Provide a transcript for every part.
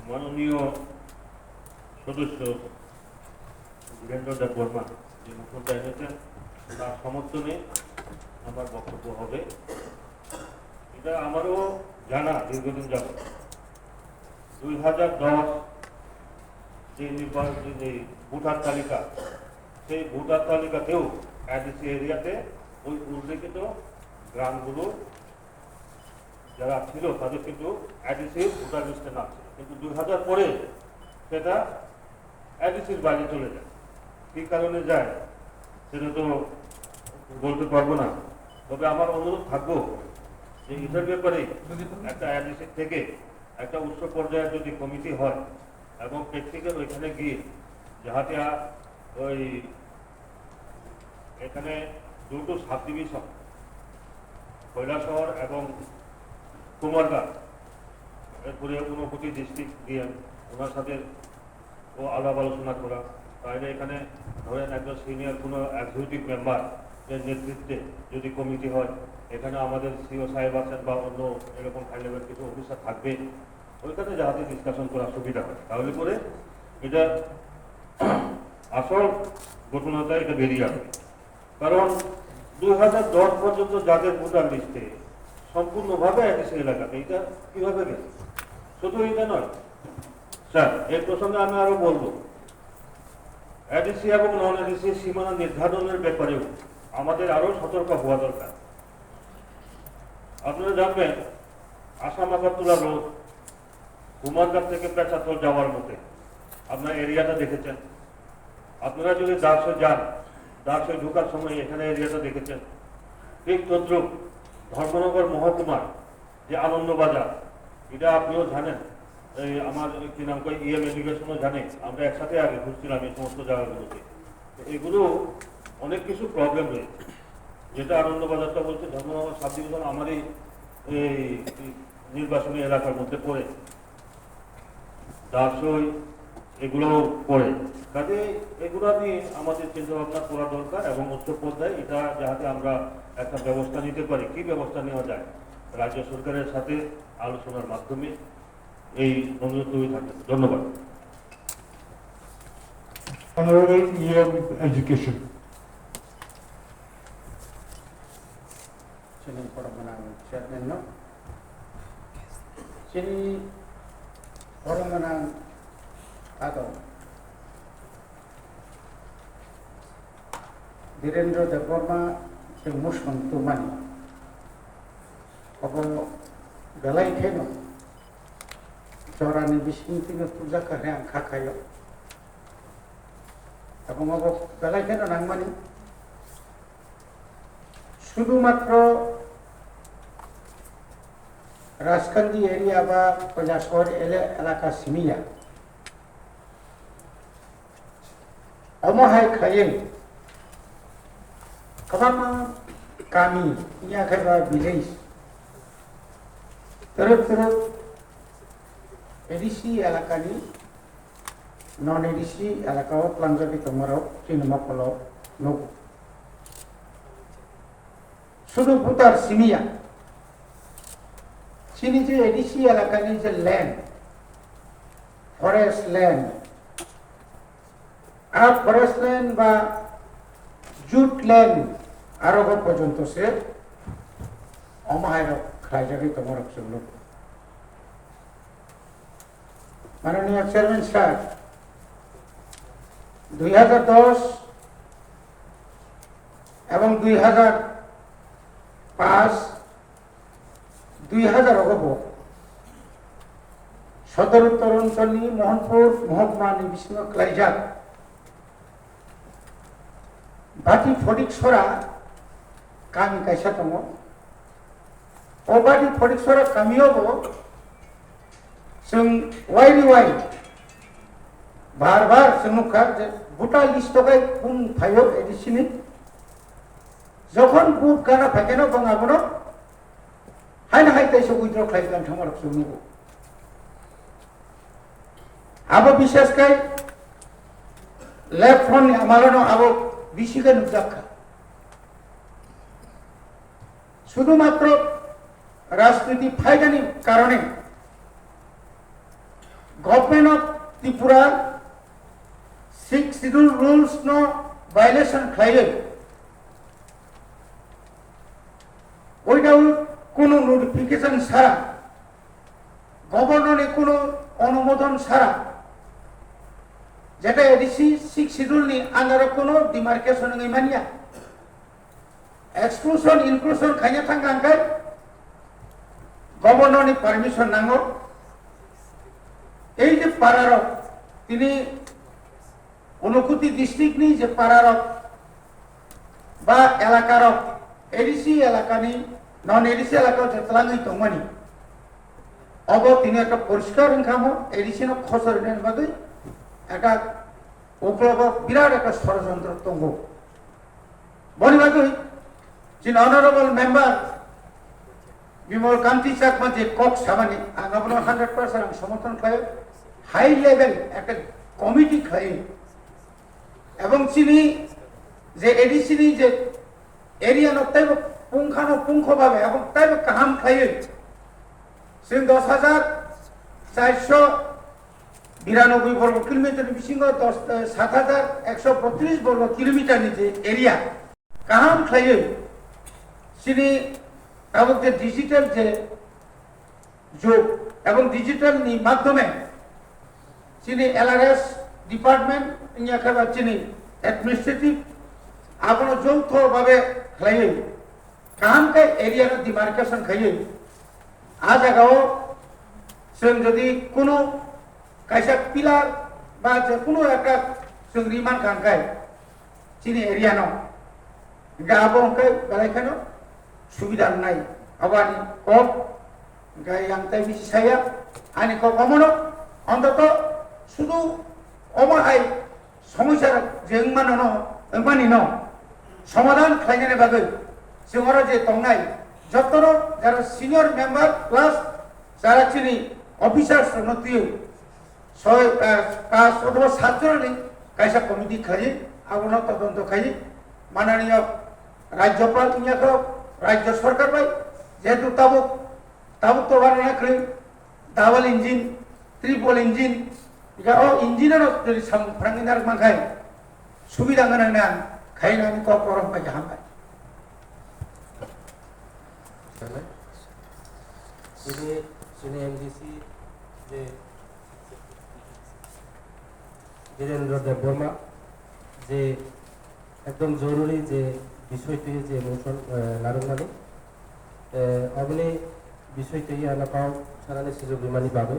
মাননীয় সদস্য বীরেন্দ্র দেব বর্মা যে বক্তব্য এনেছেন তার সমর্থনে আমার বক্তব্য হবে। এটা আমারও জানা দীর্ঘদিন যাবত 2010 যে নির্বাচন যে ভোটার তালিকা, সেই ভোটার তালিকাতেও এডিসি এরিয়াতে ওই উল্লেখিত গ্রামগুলো যারা ছিল তাদের কিন্তু এডিসি ভোটার লিস্টে নাম ছিল, কিন্তু 2000 পরে সেটা এডিসির বাইরে চলে যায়। কী কারণে যায় সেটা তো বলতে পারবো না, তবে আমার অনুরোধ থাকবো যে এটার ব্যাপারে একটা এডিসি থেকে একটা উচ্চ পর্যায়ের যদি কমিটি হয় এবং প্র্যাকটিক্যাল ওইখানে গিয়ে যাহাতে ওই এখানে দুটো সাব ডিভিশন কৈলাসহর এবং কুমারঘাট, এরপরে ঊনকোটি ডিস্ট্রিক্ট দিয়ে ওনার সাথে ও আলাপ আলোচনা করা, তাহলে এখানে ধরেন একজন সিনিয়র কোনো এক্সিকিউটিভ মেম্বার এর নেতৃত্বে যদি কমিটি হয়, এখানে আমাদের সিও সাহেব আছেন বা অন্য এরকম হাই লেভেল কিছু অফিসার থাকবে, ওইখানে যাহাতে ডিসকাশন করার সুবিধা হয়, তাহলে করে এটা আসল ঘটনাটা এটা বেরিয়ে আসবে। কারণ 2010 পর্যন্ত যাদের ভোটার লিস্টে সম্পূর্ণভাবে এডিসি এলাকাতে, এটা কিভাবে গেছে? শুধু এটা নয় স্যার, এই প্রসঙ্গে আমি আরো বলবো, এডিসি এবং নন এডিসি সীমানা নির্ধারণের ব্যাপারেও আমাদের আরো সতর্ক হওয়া দরকার। আপনারা জানবেন আসাম আগারতলা রোড কুমারঘাট থেকে পেঁচাতল যাওয়ার মধ্যে আপনার এরিয়াটা দেখেছেন। আপনারা যদি দাসে যান, দাসে ঢোকার সময় এখানে এরিয়াটা দেখেছেন। ঠিক তদ্রুপ ধর্মনগর মহকুমার যে আনন্দবাজার, এটা আপনিও জানেন, এই আমার কি নাম কয় ইএম এডুকেশনও জানে, আমরা একসাথে আগে ঘুরছিলাম এই সমস্ত জায়গাগুলোতে। এগুলো অনেক কিছু প্রবলেম রয়েছে, যেটা আনন্দবাজারটা বলছে ধর্মনগর সাব ডিভিশন আমারই এই নির্বাচনী এলাকার মধ্যে পড়ে, দাসই এগুলো পড়ে। কাজে এগুলো নিয়ে আমাদের চিন্তা ভাবনা করা দরকার এবং উচ্চ পর্যায়ে এটা যাতে আমরা একটা ব্যবস্থা নিতে পারি। কি ব্যবস্থা নেওয়া যায় রাজ্য সরকারের সাথে আলোচনার মাধ্যমে এই অনুরোধ থাকে। ধন্যবাদ। Honorable EM Education. Sini Poromanang Chairman no. Sini Poromanang atau Birendra Dev Barma yang muslim tumani. Apa galai keno. Corani bising tinggal puja karena yang kakayo. Apa mau galai keno nang mani. শুধুমাত্র Rajkandi area বা কৈলাসহর এলাকা সিমিয়া অমহাই খায়ে কবামা কামি ইয়া খাইবা village তরফ তরফ ADC এলাকানি নন ADC এলাকাও প্লাঞ্জাবি তোমারও চিনমা ফল নগু শুধু ভোটার সিমিয়া চিনি যে এডিসি এলাকানি যে ল্যান্ড ফরেস্ট ল্যান্ড আর ফরেস্ট ল্যান্ড বা জুট ল্যান্ড আরো পর্যন্ত সে অমাহায় খাইজাবি তোমার জন্য মাননীয় চেয়ারম্যান স্যার 2010 এবং 2005 সদর উত্তর অঞ্চলনি মোহনপুর মহকুমা নিবিষ্ণ ক্লাইজাত বাটি ফটিকছড়া কামি কাইসাতম ও বাটি ফটিকছড়া কামিও जों वाइलि वाइ बार बार जोंखा भोटार लिस्ट कोन फाइव एडिसिनि जखन बुट गाना फाइकेनो बंगाबनो हायना हाय तैसो उइद्र खाइगोन थांमारक जोंनुगो आबो विशेषकै लेफ्ट फ्रन्ट आमालानो आबो बिसिगे नुजाखा শুধুমাত্র রাজনীতি ফায়দানি কারণে Government of Tripura 6 schedule rules no violation খাইলে ওইটাও কোনো নোটিফিকেশন ছাড়া গভর্নরের কোনো অনুমোদন ছাড়া যেটা এডিসি 6 শিডিউল নি আন্ডারে কোনো ডিমার্কেশন নই মানিয়া এক্সক্লুশন ইনক্লুশন খাইয়া থাকাঙ্কাই গভর্নরের পারমিশন নাঙ্গো এই যে পাড়ার তিনি অনুকুতি ডিস্ট্রিক্ট নি যে পাড়ার বা এলাকার এডিসি এলাকানি নন এডিসি এলাকা যেতলাঙ্গি তংমানি অব তিনি একটা পরিষ্কার ইনকাম এডিসি ন খসর বাদে একটা ওগুলো বিরাট একটা ষড়যন্ত্র তঙ্গ বনিবাদে যিনি অনারেবল মেম্বার বিমল কান্তি চাকমা যে কক সামানি আং আপনার 100% আং সমর্থন খাই হাই লেভেল একটা কমিটি খাই এবং চিনি যে এডিসিনি যে এরিয়া নতাই পুঙ্খানুপুঙ্খভাবে এবং তাই কাহাম খাইয়ে जों 10,492 বর্গ কিলোমিটার বিশিঙ্গ 7,132 বর্গ কিলোমিটারনি যে এরিয়া কাহাম খাইয়ে সিনি এবং যে ডিজিটাল যে যুগ এবং ডিজিটালনি মাধ্যমে চিনি এলআরএস ডিপার্টমেন্ট ইয়া চিনি অ্যাডমিনিস্ট্রেটিভ আপনার যৌথভাবে খাইয়ে কাহামকে এরিয়ার ডিমার্কেশন খাইয়ে आ जागाव जों যদি কোনো কাইসা পিলার বা যে কোনো একটা जों রিমান খানকাই চিনি এরিয়া ন গাবো অঙ্কাই বেলাইখানো সুবিধা নাই আবানি কম গাই আংতাই বেশি ছাইয়া আনি কমনো অন্তত শুধু অমাহাই সমস্যার যেংমানো ন এংমানি ন সমাধান খাইনে বাগৈ जोंरा যে তংনাই যতন যারা সিনিয়র মেম্বার প্লাস যারা চিনি অফিসার নথিও 5 অথবা 7 জনের কাইসা কমিটি খাই আবন তদন্ত খাই মাননীয় রাজ্যপাল ইয়া রাজ্য সরকার ভাই যেহেতু তাবুক তো বানানো করে ডাবল ইঞ্জিন ট্রিপল ইঞ্জিন ইয়া ও ইঞ্জিনের যদি ফ্রাঙ্গিনার মাখাই সুবিধা গানা না খাইনা আমি তো করম পাই হামাই যিনি এমডিসি যে বীরেন্দ্র দেব বর্মা যে একদম জরুরি যে বিষয়টি যে মোশন নারুঙ্গানি অবনি বিষয়টি আনাপাও সারানি সুযোগ বিমানি বাবে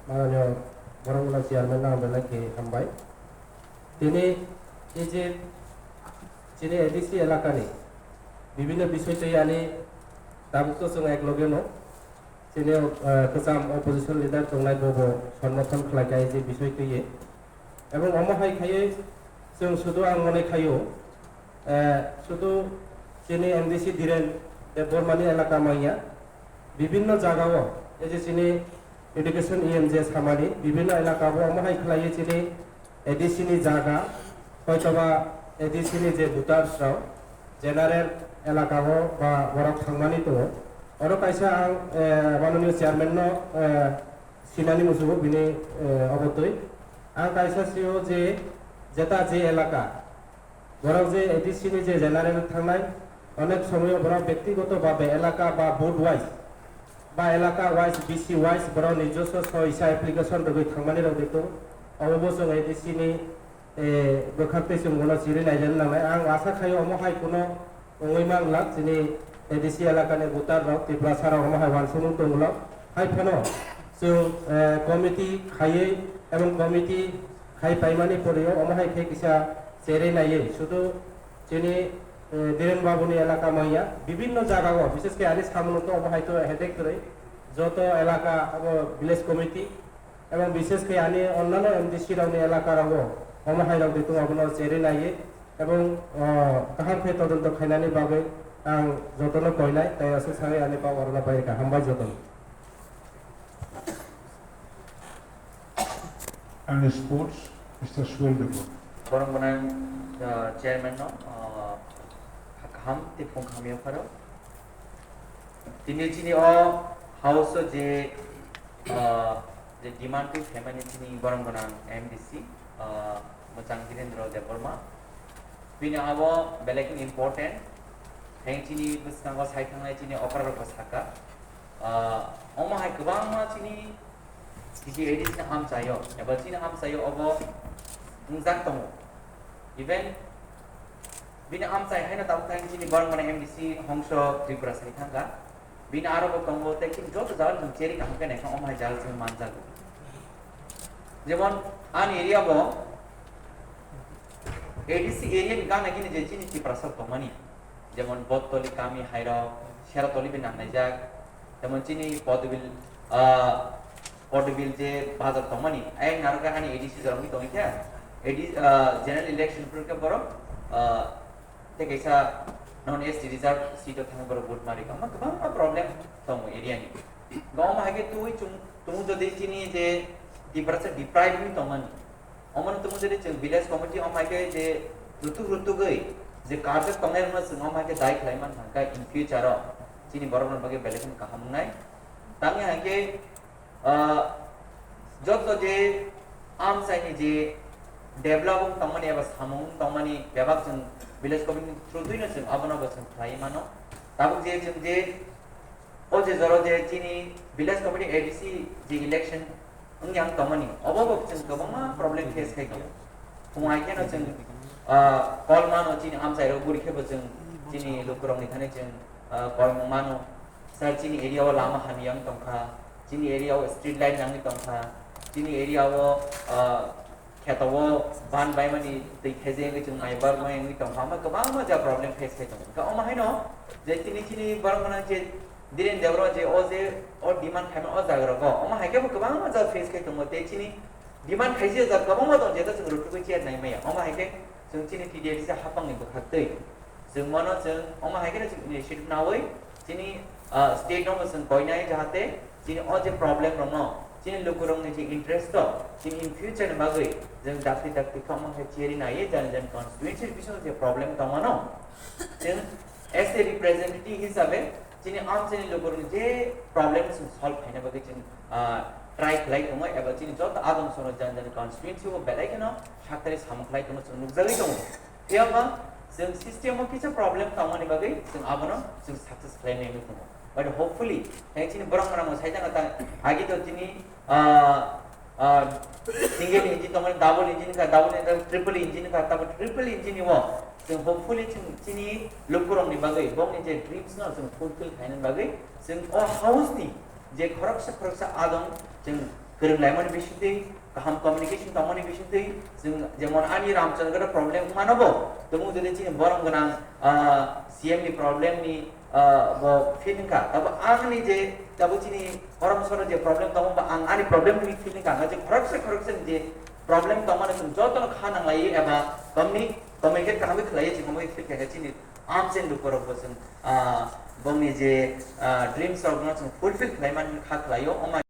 মাননীয় বরংলা চেয়ারম্যান নামবেলাকে হামবাই তিনি এই যে যিনি এডিসি এলাকানি বিভিন্ন বিষয়টি আনি তাবুকতো जों একলগে ন যিনি গোজাম অপোজিশন লিডার তংনাই বব সমর্থন খালাইকাই যে বিষয়টি এবং অমহাই খাইয়ে जों শুধু আং মনে খাইও শুধু যিনি এমডিসি ধীরেন বর্মানি এলাকা মাইয়া বিভিন্ন জায়গাও এই যে যিনি এডুকেশন ইএমজে সামানি বিভিন্ন এলাকাও অমহাই খালাইয়ে যিনি এডিসিনি জায়গা হয়তোবা এডিসিনি যে ভোটারসরাও জেনারেল এলাকাও বা বরক থাংমানি তো অর কাইসা আং মাননীয় চেয়ারম্যান সিনানি মুসুবো বিনি অবতই আং কাইসা সিও যে যেটা যে এলাকা বরক যে এডিসিনি যে জেনারেল থাংনাই অনেক সময় বরক ব্যক্তিগতভাবে এলাকা বা বোর্ড ওয়াইজ বা এলাকা ওয়াইজ বিসি ওয়াইজ বরক নিজস্ব সহিসা অ্যাপ্লিকেশন রবি থাংমানি রব দেখো অবশ্য এডিসিনি বখাতে जों গনা সিরি নাইজান নামে আং আশা খাই অমহাই কোনো ওইমান লাগ যিনি এডিসি এলাকানি ভোটার রক ত্রিপুরা সারা অমহাই ওয়ানসুমুং তংল হাই ফেনো जों কমিটি খাইয়ে এবং কমিটি খাই পাইমানি পরেও অমহাই ফে কিসা চেরে নাইয়ে শুধু যিনি বীরেন বাবুনি এলাকা মাইয়া বিভিন্ন জায়গাও বিশেষ করে আনি সামনত অমহাই তো হেডেক করে যত এলাকা ভিলেজ কমিটি এবং বিশেষ করে আনি অন্যান্য এমডিসি রাউনি এলাকা রাও অমহাই রাও দিতো আপনার চেরে নাইয়ে এবং কাহাম ফে তদন্ত খাইনানি বাগে আং যতন কইনাই তাই আছে সারে আনি পাও অরনা বাইরে হামবাই যতন and sports, Mr. Suel Debor. Borong-bonang chairman no ham tipong kami paro tini chini o house je जे डिमांड टू फेमिनि चिनि बरम गोनां एमडीसी मोजां धिरेन्द्र देबबर्मा बिनि आबो बेलेग इम्पोर्टेन्ट हेंचिनि बुस्कांगो सायखांनाय चिनि अपाररखौ साका अमाहाय गोबां चिनि दिसि एडिसन हामसायो एबा चिनि हामसायो अबो मुंजाक दङ इभेन बिनि हामसाय हायना दाबथाय चिनि बरम गोनां एमडीसी हंस त्रिपुरा सायखांगा बिनि आरोबो दङ तेकिन जत जाल जों चेरि कामके नायखां अमाहाय जाल जों मानजागो जेमन आन एरियाबो एडीसी एरिया नि गाना किनि जे चिनि त्रिपुरा सब दङनि जेमन बतली कामी हायरा शेरातली बे नामनाय जाग जेमन चिनि पदबिल जे बाजार दङनि आय नारगा आनि एडीसी जरमि दङिया एडी जनरल इलेक्शन फोरके बरो ते कैसा नॉन एसटी रिजर्व सीट थांग बरो वोट मारि का गोबां प्रॉब्लम दङ एरिया नि गाव मागे तुम जदि चिनि जे त्रिपुरा से डिप्राइव नि दङनि अमन तुम जदि विलेज कमिटी अमागे जे रुतु गई जे कार्य तंगेर म जों अमागे दाय खालायमान थांका इन फ्यूचर चिनि बरबन बगे बेलेगन काहामनाय तांगे हागे जत जे आम साइनि जे डेभलपिंग तंगमनि एबा सामुं तंगमनि बेबाक जों विलेज कमिटी थ्रु दुइनो जों आबनाबो जों खालाय मानो ताबो जे जों जे ओ जे जरो जे चिनि विलेज कमिटी एडीसी जे इलेक्शन yang tomani obo जों गोबां प्रॉब्लम फेस खायगो फुङाय केन जों कल मानो चिनि आमसाइरो गुरिखेबो जों चिनि लुकुरंनि थाने जों कल मानो सर चिनि एरियाव लामा हानियां दंखा चिनि एरियाव स्ट्रीट लाइट नांनि दंखा चिनि एरियाव खेताव बान बायमानि दै खेजेंगे जों नायबार मायनि दंखा मा गोबां जा प्रॉब्लम फेस खायगो का अमाहायनो जे चिनि बरमना जे दिरेन देवरो जे ओजे और डिमांड खायमा ओ जागरगो अमा हायकेबो गोबां जा फेस खाय दङ ते चिनि डिमांड खायजे जा गोबां दं जे जों रुटुबो चेर नाय माया अमा हायके जों चिनि टिडिएडि से हापांनि बखातै जों मानो जों अमा हायके जों इनिशिएटिभ नावै चिनि स्टेट नो जों गयनाय जाहाते चिनि ओ जे प्रॉब्लम दङ चिनि लोकुरंनि जे इंटरेस्ट दं चिनि इन फ्यूचर नि बागै जों दाक्ति खामा हाय चेरि नायै जान कन्स्टिट्युएन्सी बिसय जे प्रॉब्लम दङ न जों एज ए रिप्रेजेंटेटिव हिसाबै चिनि आम चिनि लोगोरनि जे प्रॉब्लम जों सॉल्व खायना बगे जों ट्राई खालाय दङ एबा चिनि जत आदम सनो जान कन्स्टिट्युएन्सी वो बेलायखनो साक्तरि सामखलाय दङ जों नुजालै दङ बेयावबा जों सिस्टेमाव किछ प्रॉब्लम दङनि बगे जों आबनो जों सक्सेस खालायनाय दङ बट होपफुली हे चिनि बरमराम साइदांगा ता आगे तो चिनि सिंगल इंजिन दङ डबल इंजिन का ट्रिपल इंजिन का तब ट्रिपल इंजिन वो जों होपफुली चिनि लोकुरंनि बागै बंनि जे ड्रीम्स न जों फुलफिल खायनो बागै जों अ हाउसनि जे खरकसा आदम जों गोरोंलायमोन बिसिदै गाहाम कम्युनिकेशन दङनि बिसिदै जों जेमन आनि रामचंद्र प्रॉब्लम मानबो तमु जदि चिनि बरम गोनां सीएम नि प्रॉब्लम नि वो फीलिंग का तब आंनि जे तब चिनि परमसर जे प्रॉब्लम दङ बा आं आनि प्रॉब्लम नि फीलिंग का जे खरकसा जे प्रॉब्लम दङनि जों जतन खानां लायो एबा कम्युनिकेट खालामो खलायो जों मय फिके चिनि आम जेन दुपरबो जों बंनि जे ड्रीम्स ऑफ जों फुलफिल खालायमान खा खलायो अमा